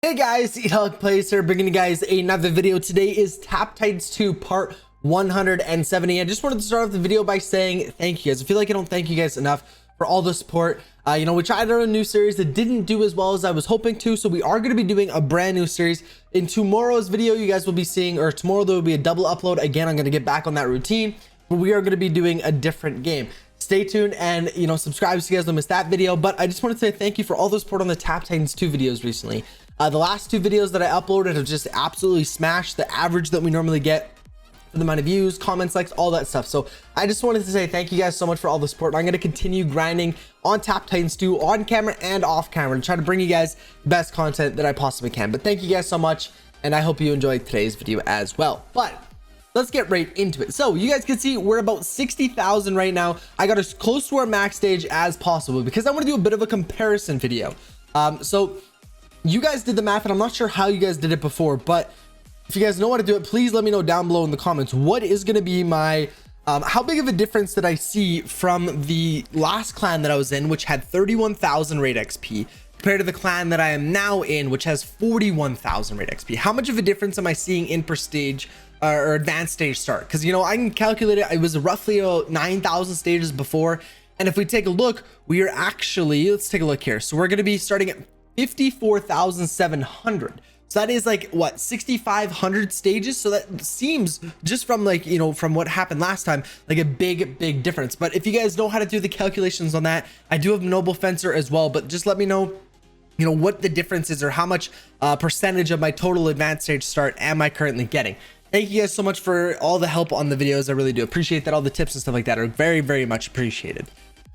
Hey guys, EdogPlays here, bringing you guys another video. Today is Tap Titans 2 part 170. I just wanted to start off the video by saying thank you guys. I feel like I don't thank you guys enough for all the support. We tried out a new series that didn't do as well as I was hoping to, so we are going to be doing a brand new series. In tomorrow's video, you guys will be seeing, or tomorrow there will be a double upload. Again, I'm going to get back on that routine, but we are going to be doing a different game. Stay tuned and subscribe so you guys don't miss that video. But I just want to say thank you for all the support on the Tap Titans 2 videos recently. The last two videos that I uploaded have just absolutely smashed the average that we normally get for the amount of views, comments, likes, all that stuff. So I just wanted to say thank you guys so much for all the support. I'm going to continue grinding on Tap Titans 2 on camera and off camera to try to bring you guys the best content that I possibly can. But thank you guys so much, and I hope you enjoyed today's video as well. But let's get right into it. So you guys can see we're about 60,000 right now. I got as close to our max stage as possible because I want to do a bit of a comparison video. So you guys did the math, and I'm not sure how you guys did it before, but if you guys know how to do it, please let me know down below in the comments. What is going to be my how big of a difference did I see from the last clan that I was in, which had 31,000 raid XP, compared to the clan that I am now in, which has 41,000 raid XP? How much of a difference am I seeing in prestige or advanced stage start? Because I can calculate it. It was roughly 9,000 stages before, and if we take a look, we are actually, let's take a look here. So we're going to be starting at 54,700. So that is like what, 6,500 stages. So that seems, just from from what happened last time, like a big difference. But if you guys know how to do the calculations on that, I do have Noble Fencer as well, but just let me know what the difference is, or how much percentage of my total advanced stage start am I currently getting. Thank you guys so much for all the help on the videos. I really do appreciate that. All the tips and stuff like that are very much appreciated.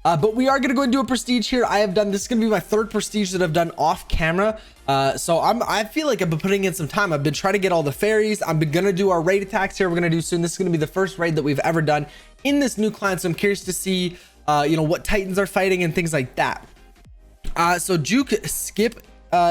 But we are going to go and do a prestige here. I have done, this is going to be my third prestige that I've done off camera. So I feel like I've been putting in some time. I've been trying to get all the fairies. I'm going to do our raid attacks here. We're going to do soon. This is going to be the first raid that we've ever done in this new clan. So I'm curious to see, what Titans are fighting and things like that. So Juke skip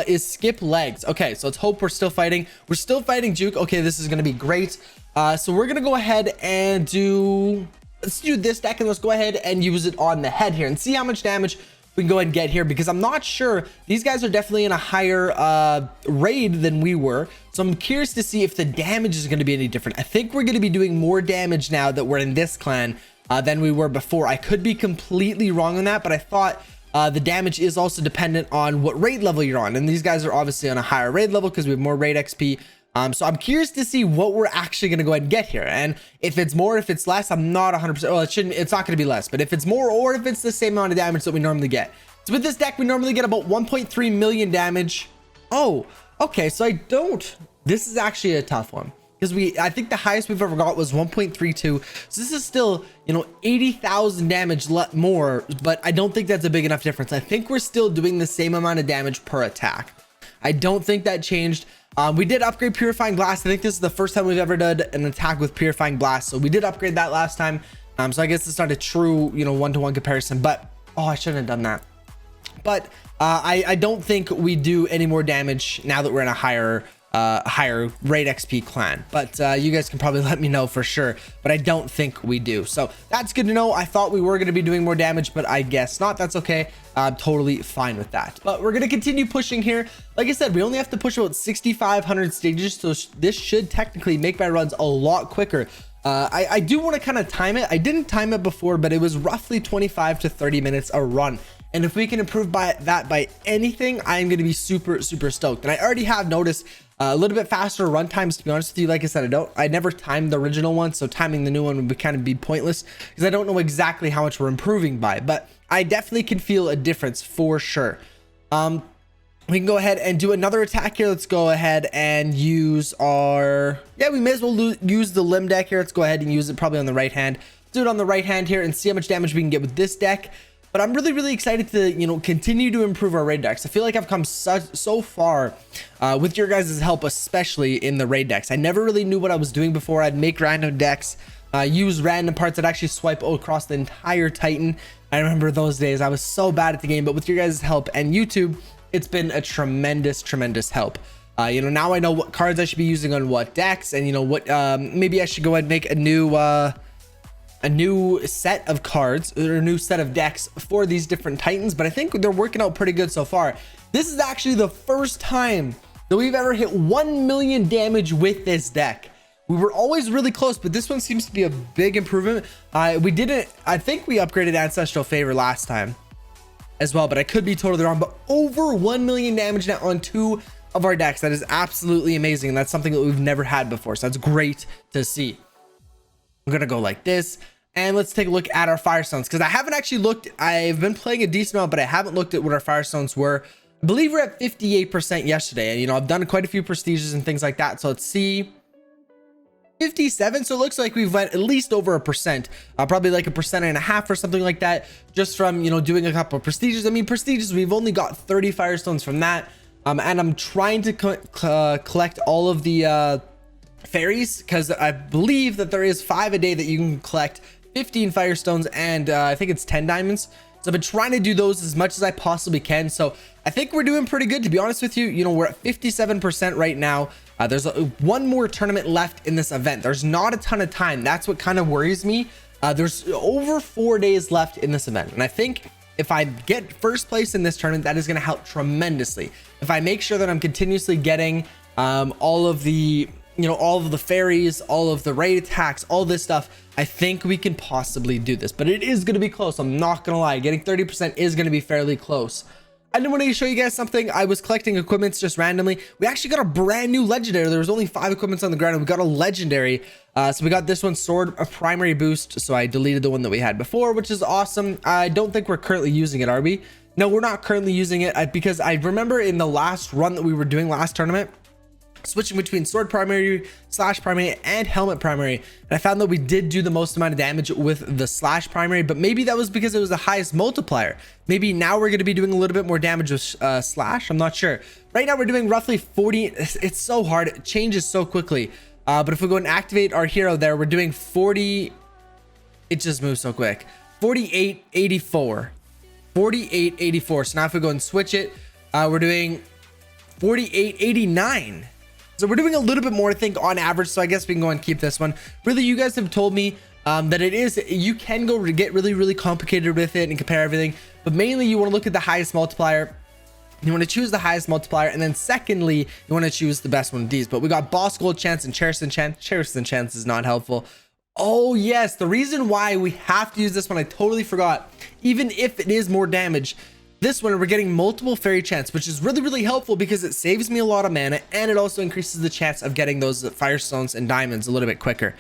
is skip legs. Okay, so let's hope we're still fighting. We're still fighting Juke. Okay, this is going to be great. So we're going to go ahead and let's do this deck, and let's go ahead and use it on the head here and see how much damage we can go ahead and get here, because I'm not sure. These guys are definitely in a higher raid than we were, so I'm curious to see if the damage is going to be any different. I think we're going to be doing more damage now that we're in this clan than we were before. I could be completely wrong on that, but I thought the damage is also dependent on what raid level you're on, and these guys are obviously on a higher raid level because we have more raid XP. So I'm curious to see what we're actually going to go ahead and get here. And if it's more, if it's less, I'm not 100%. Well, it's not going to be less, but if it's more, or if it's the same amount of damage that we normally get. So with this deck, we normally get about 1.3 million damage. Oh, okay. So this is actually a tough one, because I think the highest we've ever got was 1.32. So this is still, 80,000 damage more, but I don't think that's a big enough difference. I think we're still doing the same amount of damage per attack. I don't think that changed. We did upgrade Purifying Blast. I think this is the first time we've ever done an attack with Purifying Blast. So we did upgrade that last time. So I guess it's not a true, one-to-one comparison, but, oh, I shouldn't have done that. But I don't think we do any more damage now that we're in a higher raid XP clan. But you guys can probably let me know for sure, but I don't think we do. So that's good to know. I thought we were going to be doing more damage, but I guess not. That's okay. I'm totally fine with that. But we're going to continue pushing here. Like I said, we only have to push about 6,500 stages, so this should technically make my runs a lot quicker. I do want to kind of time it. I didn't time it before, but it was roughly 25 to 30 minutes a run. And if we can improve by anything, I am going to be super stoked. And I already have noticed a little bit faster run times, to be honest with you. Like I said, I never timed the original one, so timing the new one would kind of be pointless, because I don't know exactly how much we're improving by, but I definitely can feel a difference for sure. We can go ahead and do another attack here. Let's go ahead and use we may as well use the limb deck here. Let's go ahead and use it probably on the right hand. Let's do it on the right hand here and see how much damage we can get with this deck. But I'm really excited to, continue to improve our raid decks. I feel like I've come so far with your guys' help, especially in the raid decks. I never really knew what I was doing before. I'd make random decks, use random parts that actually swipe across the entire Titan. I remember those days. I was so bad at the game, but with your guys' help and YouTube, it's been a tremendous help. Now I know what cards I should be using on what decks, and what maybe I should go ahead and make a new set of cards, or a new set of decks for these different Titans. But I think they're working out pretty good so far. This is actually the first time that we've ever hit 1 million damage with this deck. We were always really close, but this one seems to be a big improvement. I think we upgraded Ancestral Favor last time as well, but I could be totally wrong. But over 1 million damage now on 2 of our decks. That is absolutely amazing. And that's something that we've never had before. So that's great to see. I'm going to go like this. And let's take a look at our Firestones, because I haven't actually looked. I've been playing a decent amount, but I haven't looked at what our Firestones were. I believe we're at 58% yesterday. And, you know, I've done quite a few prestiges and things like that. So let's see. 57. So it looks like we've went at least over a percent, probably like 1.5% or something like that, just from, you know, doing a couple of prestiges. I mean, prestiges, we've only got 30 Firestones from that. And I'm trying to collect all of the fairies, because I believe that there is 5 a day that you can collect, 15 Firestones, and I think it's 10 diamonds. So I've been trying to do those as much as I possibly can. So I think we're doing pretty good, to be honest with you. You know, we're at 57% right now. There's one more tournament left in this event. There's not a ton of time. That's what kind of worries me. There's over 4 days left in this event. And I think if I get first place in this tournament, that is going to help tremendously. If I make sure that I'm continuously getting all of the, you know, all of the fairies, all of the raid attacks, all this stuff, I think we can possibly do this. But it is going to be close. I'm not going to lie. Getting 30% is going to be fairly close. I didn't want to show you guys something. I was collecting equipments just randomly. We actually got a brand new legendary. There was only 5 equipments on the ground, and we got a legendary. So we got this one, sword, a primary boost. So I deleted the one that we had before, which is awesome. I don't think we're currently using it, are we? No, we're not currently using it, because I remember in the last run that we were doing last tournament, switching between sword primary, slash primary, and helmet primary, and I found that we did do the most amount of damage with the slash primary, but maybe that was because it was the highest multiplier. Maybe now we're going to be doing a little bit more damage with slash. I'm not sure. Right now we're doing roughly 40. It's so hard. It changes so quickly. But if we go and activate our hero there, we're doing 40. It just moves so quick. 48.84. 48.84. So now if we go and switch it, we're doing 48.89. So we're doing a little bit more, I think, on average. So I guess we can go and keep this one. Really, you guys have told me that it is, you can go get really, really complicated with it and compare everything. But mainly you want to look at the highest multiplier. You want to choose the highest multiplier. And then secondly, you want to choose the best one of these. But we got boss gold chance and Cherison chance. Cherison chance is not helpful. Oh yes, the reason why we have to use this one, I totally forgot. Even if it is more damage, this one we're getting multiple fairy chance, which is really, really helpful because it saves me a lot of mana, and it also increases the chance of getting those Firestones and diamonds a little bit quicker.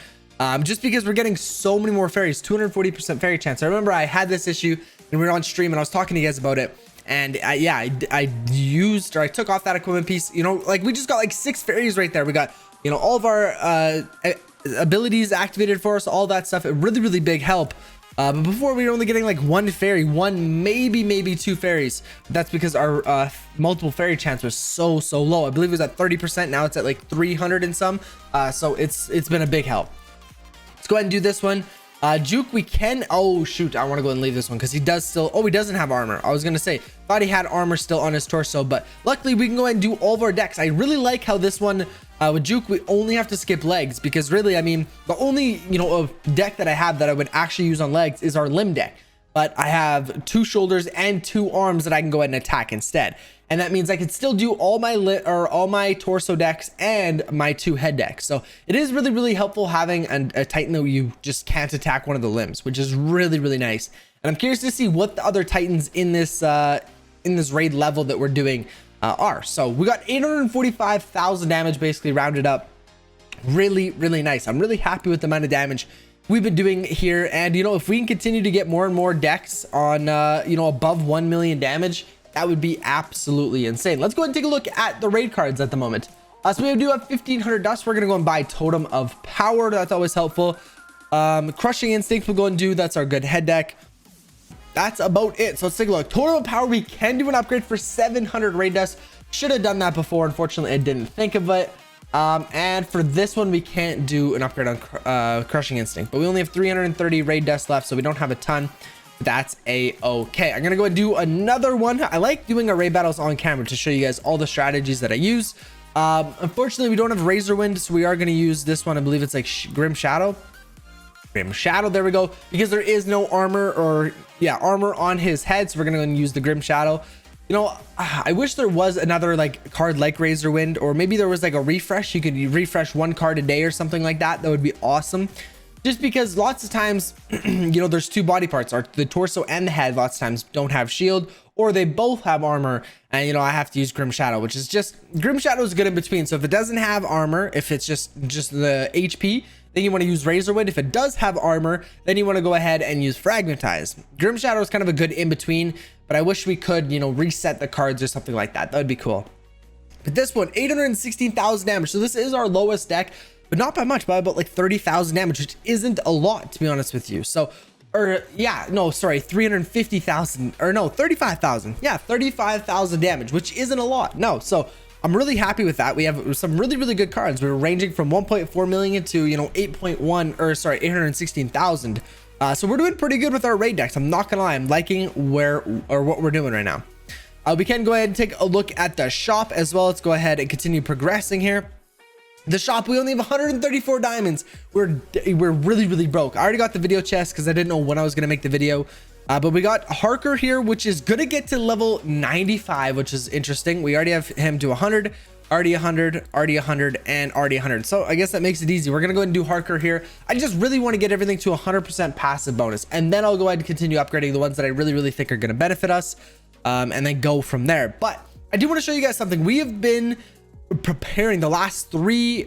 Just because we're getting so many more fairies, 240% fairy chance. I remember I had this issue and we were on stream and I was talking to you guys about it. And I used, or I took off that equipment piece, you know, like we just got like 6 fairies right there. We got, you know, all of our abilities activated for us, all that stuff. A really, really big help. But before we were only getting like 1 fairy, maybe 2 fairies. But that's because our multiple fairy chance was so low. I believe it was at 30%. Now it's at like 300 and some. So it's been a big help. Let's go ahead and do this one. Juke, we can, oh shoot, I want to go and leave this one because he does still, oh, he doesn't have armor. I was gonna say, thought he had armor still on his torso, but luckily we can go ahead and do all of our decks. I really like how this one with Juke, we only have to skip legs, because really, I mean, the only, you know, deck that I have that I would actually use on legs is our limb deck, but I have 2 shoulders and 2 arms that I can go ahead and attack instead. And that means I could still do all my torso decks and my 2 head decks. So it is really, really helpful having a Titan that you just can't attack one of the limbs, which is really, really nice. And I'm curious to see what the other Titans in this raid level that we're doing are. So we got 845,000 damage, basically rounded up. Really, really nice. I'm really happy with the amount of damage we've been doing here. And, you know, if we can continue to get more and more decks on, you know, above 1 million damage, that would be absolutely insane. Let's go ahead and take a look at the raid cards at the moment. So we do have 1500 dust. We're going to go and buy Totem of Power. That's always helpful. Crushing Instinct we'll go and do. That's our good head deck. That's about it. So let's take a look. Totem of Power, we can do an upgrade for 700 raid dust. Should have done that before. Unfortunately, I didn't think of it. And for this one, we can't do an upgrade on Crushing Instinct. But we only have 330 raid dust left, so we don't have a ton. That's a-okay. I'm gonna go and do another one. I like doing our raid battles on camera to show you guys all the strategies that I use. Unfortunately, we don't have Razor Wind, so we are gonna use this one. I believe it's like Grim Shadow. Grim Shadow, there we go. Because there is no armor, or yeah, armor on his head, so we're gonna go and use the Grim Shadow. You know, I wish there was another like card like Razor Wind, or maybe there was like a refresh. You could refresh one card a day or something like that. That would be awesome. Just because lots of times, you know, there's two body parts, the torso and the head lots of times don't have shield, or they both have armor, and you know, I have to use Grim Shadow, which is just, Grim Shadow is good in between. So if it doesn't have armor, if it's just the HP, then you want to use Razor Wind. If it does have armor, then you want to go ahead and use Fragmentize. Grim Shadow is kind of a good in between, but I wish we could, you know, reset the cards or something like that. That would be cool. But this one, 816,000 damage. So this is our lowest deck, but not by much, by about like 30,000 damage, which isn't a lot, to be honest with you. So, or yeah, no, sorry, 350,000, or no, 35,000. Yeah, 35,000 damage, which isn't a lot. No, so I'm really happy with that. We have some really, really good cards. We're ranging from 1.4 million to, you know, 8.1, or sorry, 816,000. So we're doing pretty good with our raid decks. I'm not gonna lie, I'm liking what we're doing right now. We can go ahead and take a look at the shop as well. Let's go ahead and continue progressing here. The shop, we only have 134 diamonds. We're really, really broke. I already got the video chest because I didn't know when I was gonna make the video. But we got Harker here, which is gonna get to level 95, which is interesting. We already have him to 100, already 100, already 100, and already 100. So I guess that makes it easy. We're gonna go ahead and do Harker here. I just really want to get everything to 100% passive bonus, and then I'll go ahead and continue upgrading the ones that I really, really think are gonna benefit us, and then go from there. But I do want to show you guys something. We have been preparing the last 3,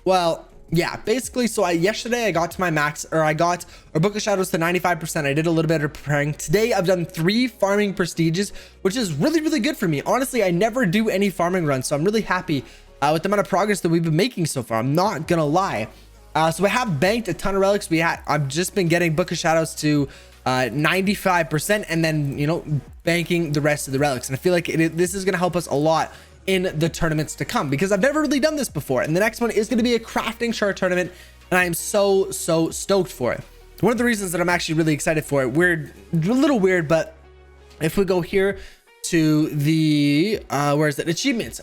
well, yeah, basically. So yesterday I got to my max, or I got our Book of Shadows to 95%. I did a little bit of preparing. Today I've done 3 farming prestiges, which is really, really good for me. Honestly, I never do any farming runs, so I'm really happy with the amount of progress that we've been making so far. I'm not gonna lie. So I have banked a ton of relics. I've just been getting Book of Shadows to 95%, and then, you know, banking the rest of the relics. And I feel like this is gonna help us a lot in the tournaments to come, because I've never really done this before. And the next one is going to be a crafting shard tournament, and I am so stoked for it. One of the reasons that I'm actually really excited for it, a little weird, but if we go here to the where is it, achievements,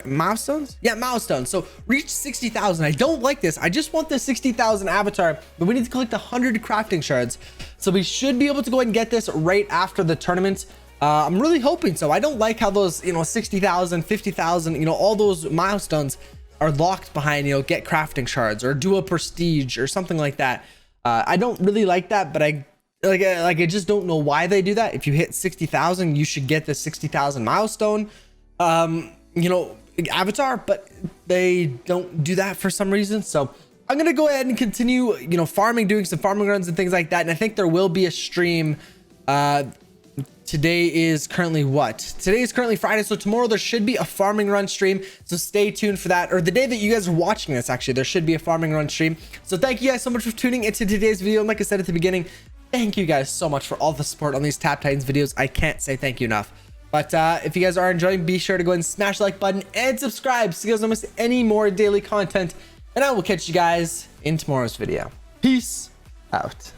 milestones, yeah, milestones. So reach 60,000. I don't like this. I just want the 60,000 avatar, but we need to collect 100 crafting shards, so we should be able to go ahead and get this right after the tournament. I'm really hoping so. I don't like how those, you know, 60,000, 50,000, you know, all those milestones are locked behind, you know, get crafting shards or do a prestige or something like that. I don't really like that, but I just don't know why they do that. If you hit 60,000, you should get the 60,000 milestone, you know, avatar, but they don't do that for some reason. So I'm going to go ahead and continue, you know, farming, doing some farming runs and things like that. And I think there will be a stream, today is currently what? Today is currently Friday, so tomorrow there should be a farming run stream, so stay tuned for that. Or the day that you guys are watching this, actually, there should be a farming run stream. So thank you guys so much for tuning into today's video. And like I said at the beginning, thank you guys so much for all the support on these Tap Titans videos. I can't say thank you enough. But if you guys are enjoying, be sure to go ahead and smash the like button and subscribe so you guys don't miss any more daily content. And I will catch you guys in tomorrow's video. Peace out.